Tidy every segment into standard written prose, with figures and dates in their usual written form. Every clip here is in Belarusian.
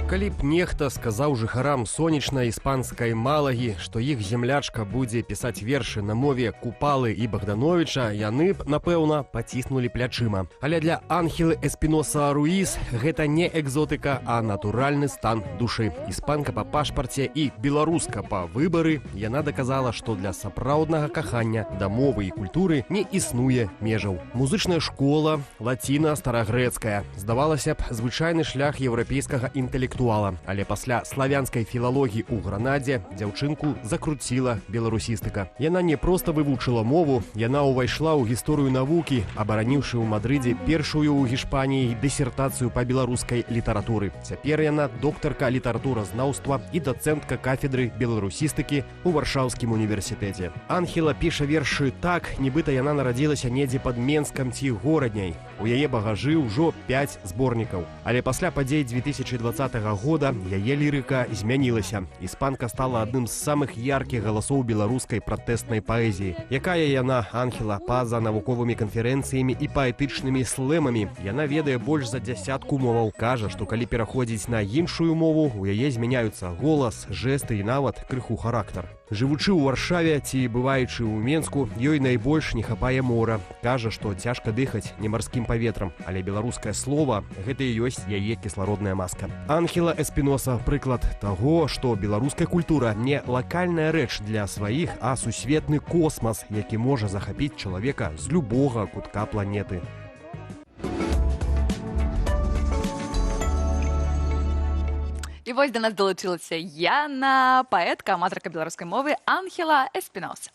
Калі б нехта сказаў жыхарам сонечнай іспанскай Малагі, што іх землячка будзе пісаць вершы на мове Купалы і Богдановича, яны б, напэўна, паціснулі плячыма. Але для Анхелы Эспіноса Руіс гэта не экзотыка, а натуральны стан душы. Іспанка па пашпарце і беларуска па выбары, яна даказала, што для сапраўднага кахання да мовы і культуры не існуе межаў. Музычная школа, лаціна старагрэцкая. Здавалася б, звычайны шлях еўрапейскага інтэлектуала. Але пасля славянскай філалогіі ў Гранадзе дзяўчынку закруціла беларусістыка. Яна не проста вывучыла мову, яна ўвайшла ў гісторыю навукі, абараніўшы ў Мадрыдзе першую ў Гішпаніі дысертацыю па беларускай літаратуры. Цяпер яна доктарка літаратуразнаўства і дацэнтка кафедры беларусістыкі ў Варшаўскім універсітэце. Анхела піша вершы так, нібыта яна нарадзілася недзе пад Менскам ці горадняй. У яе багажы ўжо 5 зборнікаў. Але пасля падзей 2020 года яе лірыка змянілася. Іспанка стала адным з самых яркіх галасоў беларускай пратэстнай паэзіі. Якая яна, Анхела, па-за навуковымі канферэнцыямі і паэтычнымі слэмамі. Яна ведае больш за 10 моваў. Кажа, што калі пераходзіць на іншую мову, у яе змяняюцца голас, жэсты і нават крыху характар. Жывучы ў Варшаве ці бываючы ў Менску, ёй найбольш не хапае мора. Кажа, што цяжка дыхаць не марскім паветрам, але беларускае слова – гэта і ёсць яе кіслародная маска. Анхела Эспіноса – прыклад таго, што беларуская культура не лакальная рэч для сваіх, а сусветны космас, які можа захапіць чалавека з любога кутка планеты. І вось до нас долучилася Яна, паэтка, аматарка беларускай мовы Анхела Эспіноса.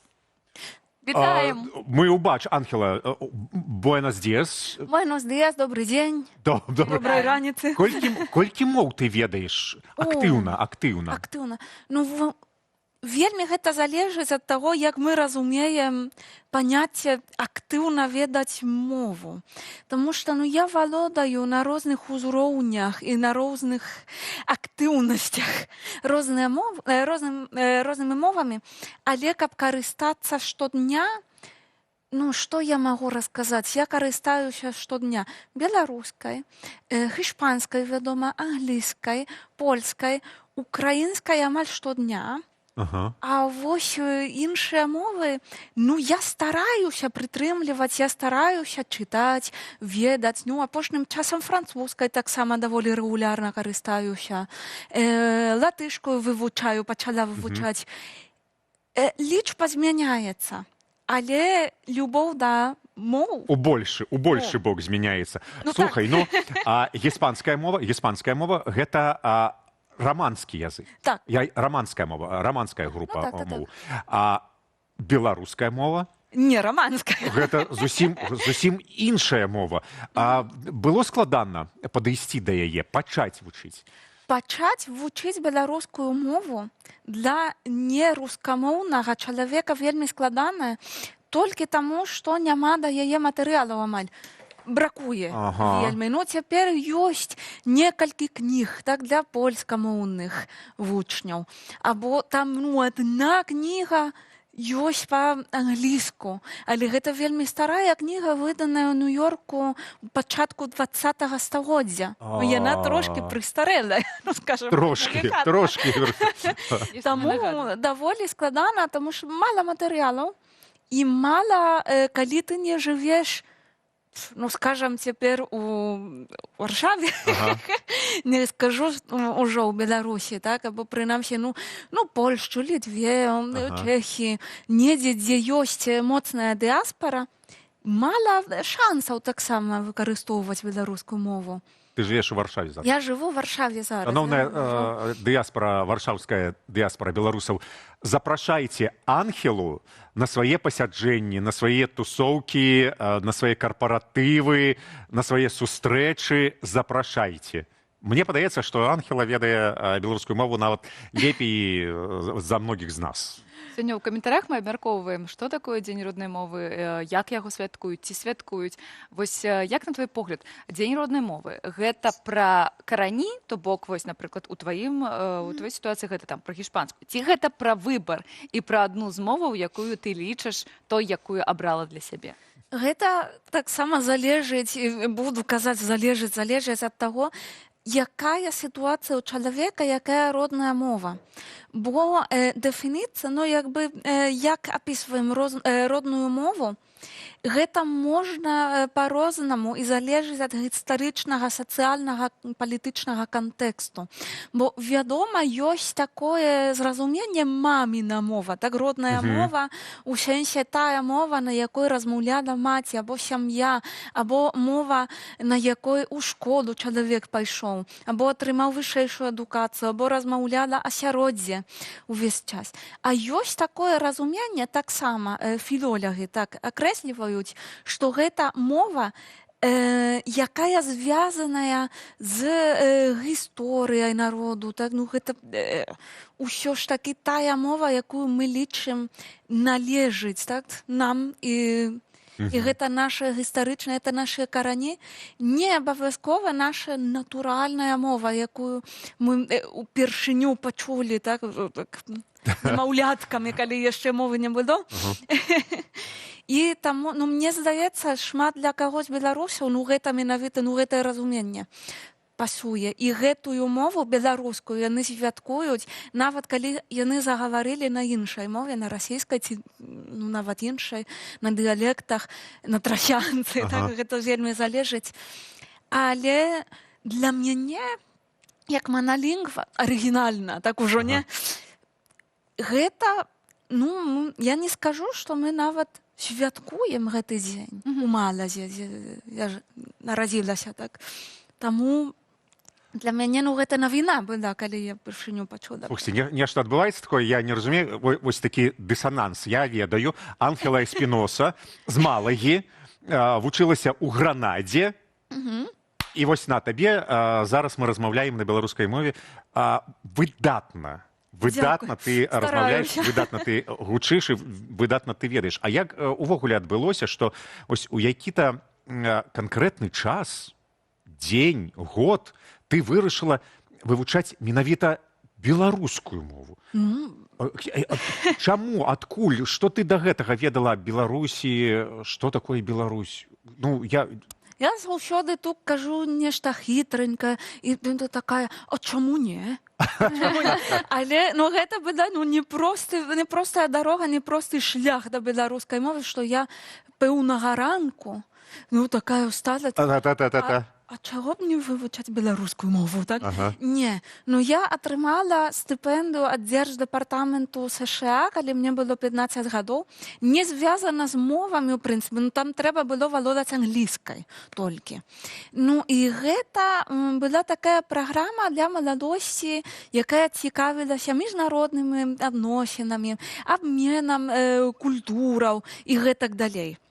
Вітаем! Мы ўбач, Анхела, буэнос диас. Буэнос диас, добрый дзень. Добрай раніцы. Колькі моў ты ведаеш? Актыўна. Ну, вельмі гэта залежыць ад таго, як мы разумеем паняцце актыўна ведаць мову. Таму што я валодаю на розных узроўнях і на розных актыўнасцях рознымі мовамі, але каб карыстацца штодня, што я магу расказаць? Я карыстаюся штодня беларускай, іспанскай, вядома, англійскай, польскай, украінскай амаль штодня. А вось іншыя мовы, я стараюся прытрымліваць, я стараюся чытаць, ведаць. Апошнім часам французскай таксама даволі рэгулярна карыстаюся. Латышскую вывучаю, пачала вывучаць. Лічба змяняецца, але любоў да моў. У большы бок змяняецца. Слухай, іспанская мова гэта раманскі язык. Так. Раманская мова, раманская група моў. А беларуская мова? Не раманская. Гэта зусім іншая мова. Было складана падысці да яе, пачаць вучыць? Пачаць вучыць беларускую мову для нерускамоўнага чалавека вельмі складана толькі таму, што няма да яе матэрыялаў амаль. Бракуе вельмі. Цяпер ёсць некалькі кніг для польскамоўных вучняў. Або там адна кніга ёсць па-англійску. Але гэта вельмі старая кніга, выданая ў Нью-Йорку ў пачатку 20-го стагоддзя. Яна трошкі прыстарэлая, скажам. Трошкі. Таму даволі складана, таму што мала матэрыялаў і мала, калі ты не жывеш, скажам, цяпер у Варшаве, не скажу ўжо ў Беларусі, або прынамсі, Польшчу, Літве, Чэхі, недзе, дзе ёсць моцная дыаспара, мала шансаў таксама выкарыстоўваць беларускую мову. Ты жывеш у Варшаве зараз? Я жыву ў Варшаве зараз. Шановная дыаспара, варшаўская дыаспара беларусаў, запрашайце Анхелу на свае пасяджэнні, на свае тусоўкі, на свае карпаратывы, на свае сустрэчы. Запрашайце. Мне падаецца, што Анхела ведае беларускую мову нават лепей за многіх з нас. Сёння ў каментарях мы абмяркоўваем, што такое дзень роднай мовы, як яго святкуюць, ці святкуюць. Вось як на твой погляд, дзень роднай мовы гэта пра карані, то бок, вось, напрыклад, у тваёй сітуацыі гэта пра гішпанскую, ці гэта пра выбар і пра адну з моваў, якую ты лічыш, той, якую абрала для сябе? Гэта таксама залежыць, буду казаць, залежыць ад таго, якая сітуацыя ў чалавека, якая родная мова. Бо дэфініцыя, ну, як апісваем родную мову, гэта можна па-рознаму і залежыць ад гістарычнага, сацыяльнага, палітычнага кантэксту. Бо, вядома, ёсць такое зразуменне маміна мова, так, родная мова, у сэнсе тая мова, на якой размаўляла маці, або сям'я, або мова, на якой у школу чалавек пайшоў, або атрымаў вышэйшую адукацыю, або размаўляла асяроддзе увесь час. А ёсць такое разуменне, таксама філолагі так акрэсліваюць, што гэта мова, якая звязаная з гісторыяй народу. Так? Ну, гэта ўсё ж такі тая мова, якую мы лічым належыць, так? Нам і гэта наша гістарычная, гэта нашыя карані. Не абавязкова наша натуральная мова, якую мы упершыню пачулі, так, малюткамі, калі яшчэ мовы не было. І таму, ну, мне здаецца, шмат для каго з беларусаў, ну, гэта менавіта, ну, гэтае разуменне пасуе. І гэтую мову беларускую яны святкуюць, нават калі яны загаварылі на іншай мове, на расійскай ці, ну, нават іншай, на дыялектах, на трасянцы, так, гэта вельмі залежыць. Але для мяне, як маналінгва, арыгінальна, так ужо не, гэта, ну, я не скажу, што мы нават святкуем гэты дзень у Маладзе, я ж нарадзілася, так. Таму для мяне, ну, гэта навіна была, калі я першыню пачула. Слухайте, нешта адбываецца такое, я не разумею, вось такі дысананс. Я ведаю, Ангела Эспіноса з Малагі вучылася ў Гранадзе, і вось на табе, зараз мы размаўляем на беларускай мове, выдатна ты размаўляеш, выдатна ты гучыш і выдатна ты ведаеш. А як увогуле адбылося, што ось у які-то канкрэтны час, дзень, год ты вырашыла вывучаць менавіта беларускую мову? Чаму, адкуль, што ты да гэтага ведала аб Беларусі, што такое Беларусь? Ну, Я заўсёды тут кажу нешта хітренька, і такая, а чаму не? Але, ну, гэта была, ну, не простая дарога, не просты шлях да беларускай мовы, што я пэўнага ранку, ну, такая устала. А чаго б не вывучаць беларускую мову, так? Не. Ну, я атрымала стыпендыю ад Дзярждэпартаменту США, калі мне было 15 гадоў. Не звязана з мовамі, у прынцыпе. Ну, там трэба было валодаць англійскай толькі. Ну, і гэта была такая праграма для маладосці, якая цікавілася міжнароднымі адносінамі, абменам культураў і гэтак далей.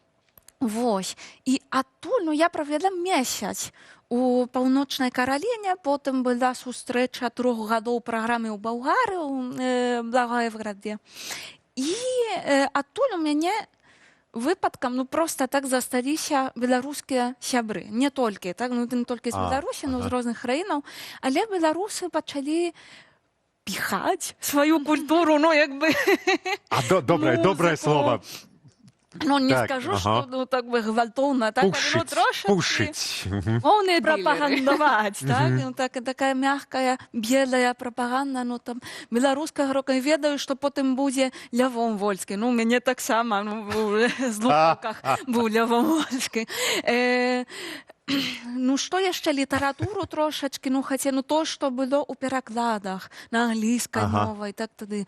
Вось. І адтуль, ну, я правяла месяц у Паўночнай Караліне, потым была сустрэча 3 гадоў праграмы ў Балгарыі, у Благаевградзе. І адтуль у мяне выпадкам, ну, проста так засталіся беларускія сябры. Не толькі, так, ну, не толькі з Беларусі, ну, з розных краінаў, але беларусы пачалі піхаць сваю культуру, ну, як бы... Добрае слово. Ну, не скажу, что, ну, так бы гвалтовно, так, ну, трошечки пропагандовать, так, ну, такая мягкая, белая пропаганда, ну, там, беларуская грока, ведаю, что потым будзе Лявон Вольскі, ну, у мяне таксама, ну, з луках быў Лявон Вольскі. Ну, што яшчэ, літаратуру трошачкі, ну, хаця, ну, то, што было ў перакладах на англійскай мовай, так, тады.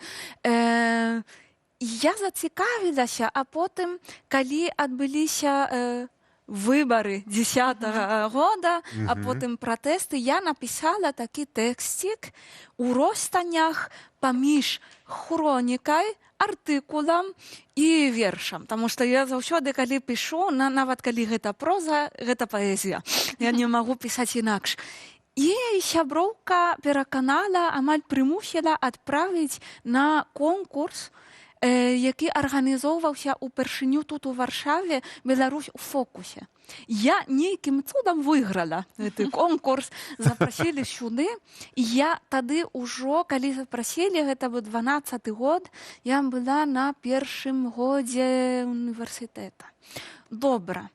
Я зацікавілася, а потым, калі адбыліся выбары 10-го года, а потым пратэсты, я напісала такі тэксцік у ростанях паміж хронікай, артыкулам і вершам. Таму што я заўсёды, калі пішу, нават калі гэта проза, гэта паэзія. Я не магу пісаць інакш. І сяброўка пераканала, амаль прымусіла адправіць на конкурс, які арганізоўваўся ўпершыню тут у Варшаве, Беларусь у фокусе. Я нейкім цудам выйграла гэты конкурс, запрасілі сюды, і я тады ўжо, калі запрасілі, гэта быў 12-й год, я была на 1-м годзе універсітэта. Добра.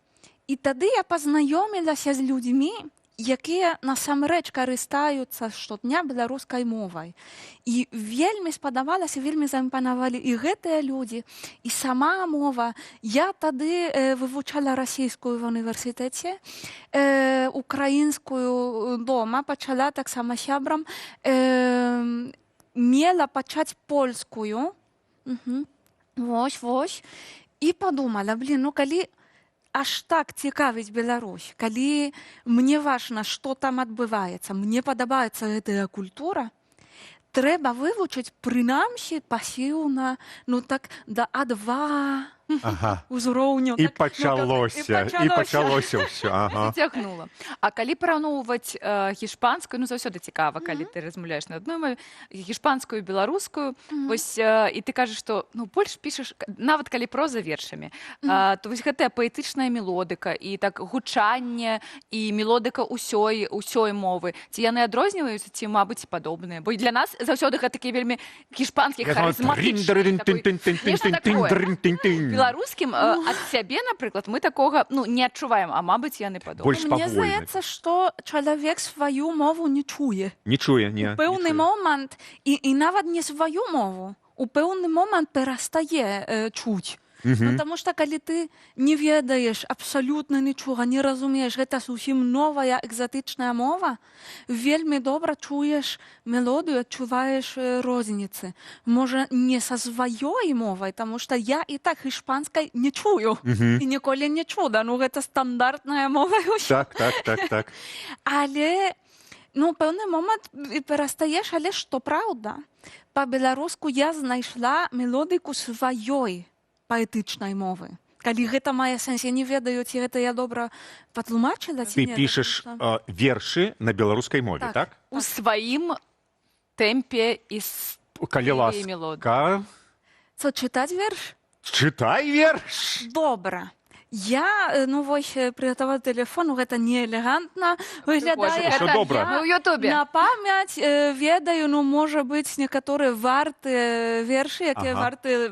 І тады я пазнаёмілася з людзьмі, якія насамрэч карыстаюцца штодня беларускай мовай. І вельмі спадабалася, вельмі заімпанавалі і гэтыя людзі, і сама мова. Я тады вывучала расійскую ва універсітэце, украінскую дома, пачала таксама сябрам, мела пачаць польскую. Вось. І падумала, ну калі аж так цікавіць Беларусь, калі мне важна, што там адбываецца, мне падабаецца гэтая культура, трэба вывучыць прынамсі пасіўна, ну так да А2 узроўню. І пачалося ўсё. Зацягнула. А калі параўноўваць гішпанскую, ну заўсёды цікава, калі ты размаўляеш на адной мове, гішпанскую і беларускую, вось і ты кажаш, што ну больш пішаш, нават калі проза вершамі, то вось гэтая паэтычная мелодыка і так гучанне і мелодыка ўсёй мовы, ці яны адрозніваюцца, ці мабыць падобныя? Бо для нас заўсёды гэта такі вельмі гішпанскі харызматычны беларускім ад сябе, напрыклад, мы такога не адчуваем, а мабыць яны падобны. Мне здаецца, што чалавек сваю мову не чуе. Не чуе, не. У пэўны момант, і нават не сваю мову, у пэўны момант перастае чуць. Ну, таму што калі ты не ведаеш абсалютна нічога, не разумееш, гэта зусім новая экзатычная мова, вельмі добра чуеш мелодыю, адчуваеш розніцы. Можа, не са сваёй мовай, таму што я і так іспанскай не чую. І ніколі не чуда. Ну, гэта стандартная мова. Так. Але, ну, пэўны момант перастаеш, але што праўда. Па-беларуску я знайшла мелодыку сваёй паэтычнай мовы. Калі гэта мае сэнс, я не ведаю, ці гэта я добра патлумачыла, ці Ты не. пішаш вершы на беларускай мове, так? У сваім тэмпе і Калі ласка. Це чытаць верш? Чытай верш! Добра. Я, ну вось, прыгатавала тэлефон, гэта не элегантна выглядае. Усё добра. Мы ў Ютубе. На памяць ведаю, ну, можа быць, некаторыя варты вершы, якія варты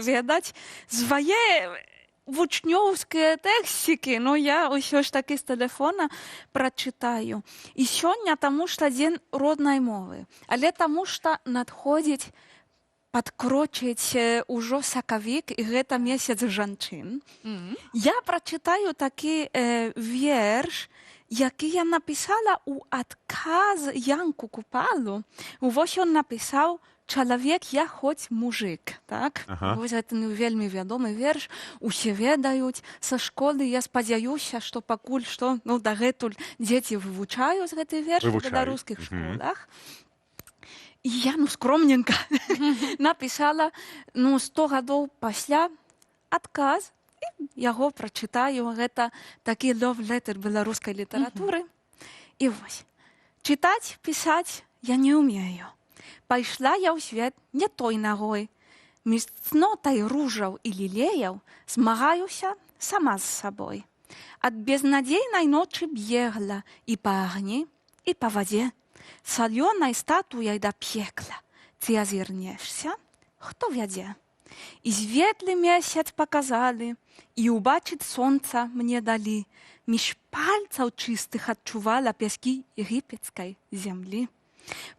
ведаць. Свае вучнёўскія тэксцікі, ну, я ўсё ж такі з тэлефона прачытаю. І сёння таму што дзень роднай мовы, але таму што надходзіць падкрочыць ужо сакавік, і гэта месяц жанчын. Я прачытаю такі верш, які я напісала ў адказ Янку Купалу. Вось ён напісаў «Чалавек, я хоць мужик». Так? Вось гэта вельмі вядомы верш. Усе ведаюць. Са школы я спадзяюся, што пакуль што, ну, дагэтуль дзеці вывучаюць гэты верш у беларускіх школах. І я, ну, скромненька напісала, ну, 100 гадоў пасля адказ, і яго прачытаю. Гэта такі love-letter беларускай літаратуры. І вось. Чытаць, пісаць я не ўмею. Пайшла я ў свет не той нагой. Між цнотай ружаў і лілеяў змагаюся сама з сабой. Ад безнадзейнай ночы бегла і па агні, і па вадзе. Салёнай статуяй да пекла. Ці азірнешся, хто вядзе? І светлы месяц паказалі, і ўбачыць сонца мне далі. Між пальцаў чыстых адчувала пяскі егіпецкай зямлі.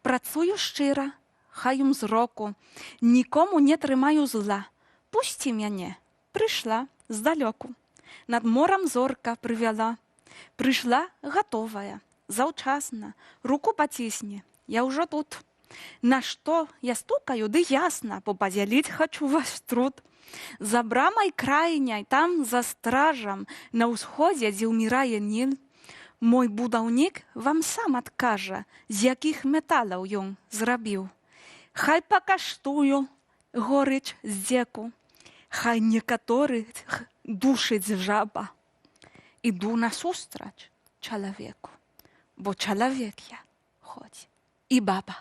Працую шчыра, хаю зроку, нікому не трымаю зла. Пусці мяне, прыйшла здалёку. Над морам зорка прывяла. Прыйшла гатовая. Заўчасна, руку пацісне, я ўжо тут. На што я стукаю, ды ясна, бо падзяліць хачу ваш труд. За брамай крайняй, там за стражам, на ўсходзе, дзе ўмірае Ніль, мой будаўнік вам сам адкажа, з якіх металаў ён зрабіў. Хай пакаштую горыч здзеку, хай некаторых душыць жаба. Іду насустрач чалавеку. Бо чалавек я, хоць і баба.